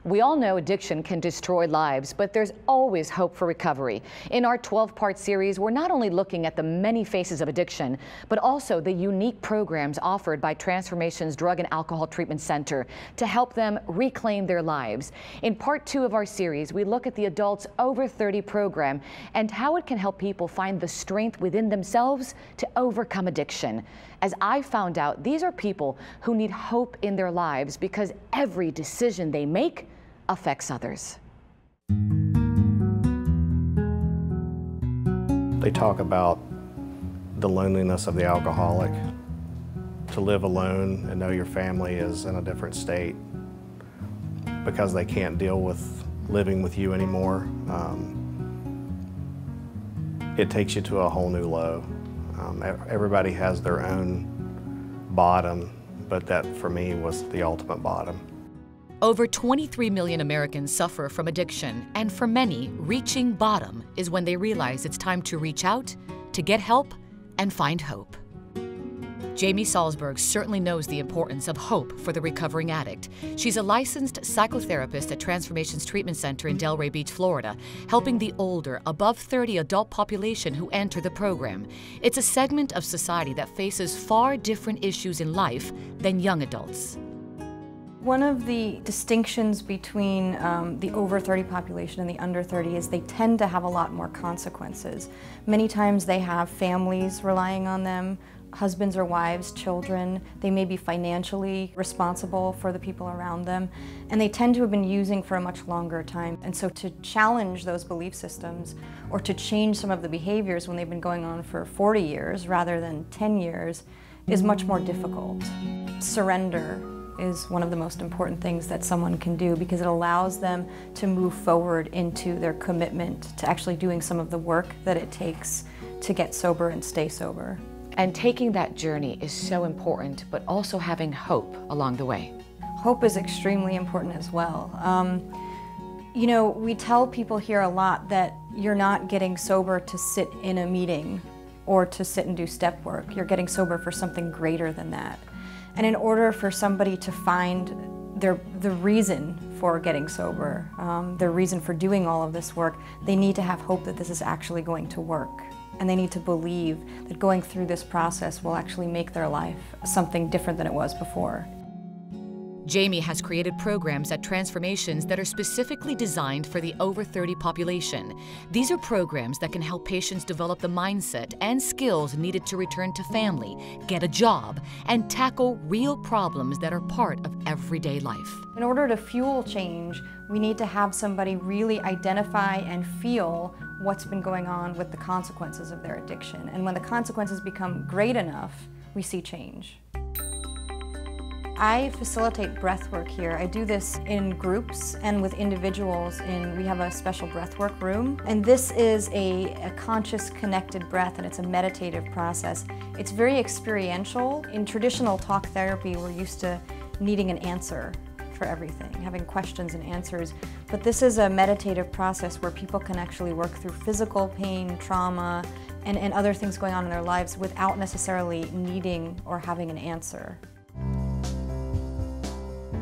We all know addiction can destroy lives, but there's always hope for recovery. In our 12-part series, we're not only looking at the many faces of addiction, but also the unique programs offered by Transformation's Drug and Alcohol Treatment Center to help them reclaim their lives. In part 2 of our series, we look at the Adults Over 30 program and how it can help people find the strength within themselves to overcome addiction. As I found out, these are people who need hope in their lives because every decision they make affects others. They talk about the loneliness of the alcoholic, to live alone and know your family is in a different state because they can't deal with living with you anymore. It takes you to a whole new low. Everybody has their own bottom, but that for me was the ultimate bottom. Over 23 million Americans suffer from addiction, and for many, reaching bottom is when they realize it's time to reach out, to get help, and find hope. Jamie Salzberg certainly knows the importance of hope for the recovering addict. She's a licensed psychotherapist at Transformation's Treatment Center in Delray Beach, Florida, helping the older, above 30 adult population who enter the program. It's a segment of society that faces far different issues in life than young adults. One of the distinctions between the over 30 population and the under 30 is they tend to have a lot more consequences. Many times they have families relying on them, husbands or wives, children. They may be financially responsible for the people around them, and they tend to have been using for a much longer time. And so to challenge those belief systems or to change some of the behaviors when they've been going on for 40 years rather than 10 years is much more difficult. Surrender is one of the most important things that someone can do because it allows them to move forward into their commitment to actually doing some of the work that it takes to get sober and stay sober. And taking that journey is so important, but also having hope along the way. Hope is extremely important as well. You know, we tell people here a lot that you're not getting sober to sit in a meeting or to sit and do step work. You're getting sober for something greater than that. And in order for somebody to find the reason for getting sober, the reason for doing all of this work, they need to have hope that this is actually going to work. And they need to believe that going through this process will actually make their life something different than it was before. Jamie has created programs at Transformations that are specifically designed for the over 30 population. These are programs that can help patients develop the mindset and skills needed to return to family, get a job, and tackle real problems that are part of everyday life. In order to fuel change, we need to have somebody really identify and feel what's been going on with the consequences of their addiction. And when the consequences become great enough, we see change. I facilitate breathwork here. I do this in groups and with individuals. We have a special breathwork room. And this is a conscious, connected breath, and it's a meditative process. It's very experiential. In traditional talk therapy, we're used to needing an answer for everything, having questions and answers. But this is a meditative process where people can actually work through physical pain, trauma, and other things going on in their lives without necessarily needing or having an answer.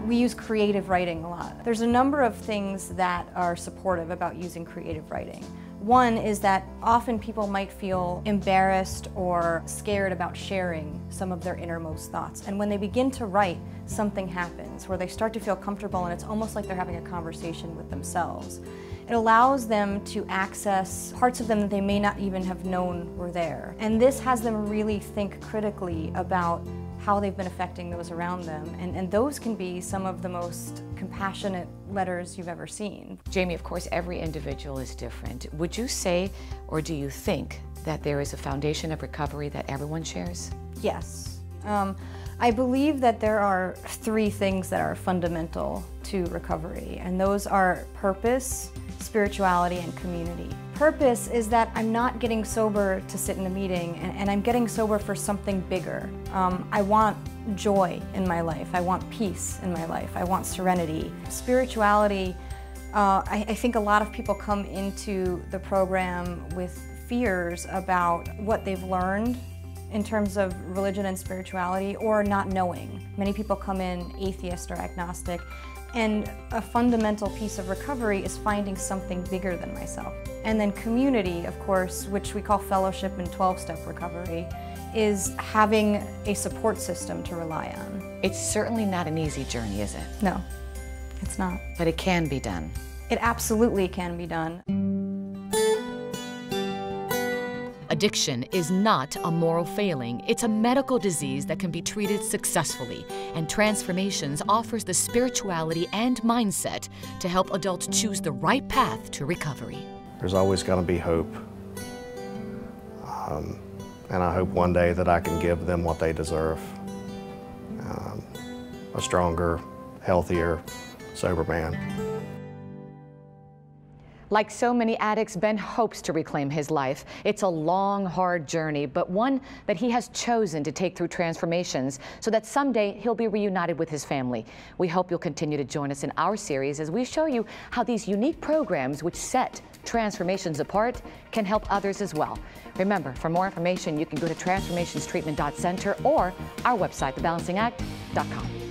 We use creative writing a lot. There's a number of things that are supportive about using creative writing. One is that often people might feel embarrassed or scared about sharing some of their innermost thoughts. And when they begin to write, something happens where they start to feel comfortable and it's almost like they're having a conversation with themselves. It allows them to access parts of them that they may not even have known were there. And this has them really think critically about how they've been affecting those around them. And those can be some of the most compassionate letters you've ever seen. Jamie, of course, every individual is different. Would you say, or do you think, that there is a foundation of recovery that everyone shares? Yes. I believe that there are 3 things that are fundamental to recovery, and those are purpose, spirituality, and community. Purpose is that I'm not getting sober to sit in a meeting, and I'm getting sober for something bigger. I want joy in my life. I want peace in my life. I want serenity. Spirituality, I think a lot of people come into the program with fears about what they've learned in terms of religion and spirituality, or not knowing. Many people come in atheist or agnostic, And a fundamental piece of recovery is finding something bigger than myself. And then community, of course, which we call fellowship and 12-step recovery, is having a support system to rely on. It's certainly not an easy journey, is it? No, it's not. But it can be done. It absolutely can be done. Addiction is not a moral failing. It's a medical disease that can be treated successfully. And Transformations offers the spirituality and mindset to help adults choose the right path to recovery. There's always going to be hope. And I hope one day that I can give them what they deserve. A stronger, healthier, sober man. Like so many addicts, Ben hopes to reclaim his life. It's a long, hard journey, but one that he has chosen to take through Transformations so that someday he'll be reunited with his family. We hope you'll continue to join us in our series as we show you how these unique programs which set Transformations apart can help others as well. Remember, for more information, you can go to transformationstreatment.center or our website, thebalancingAct.com.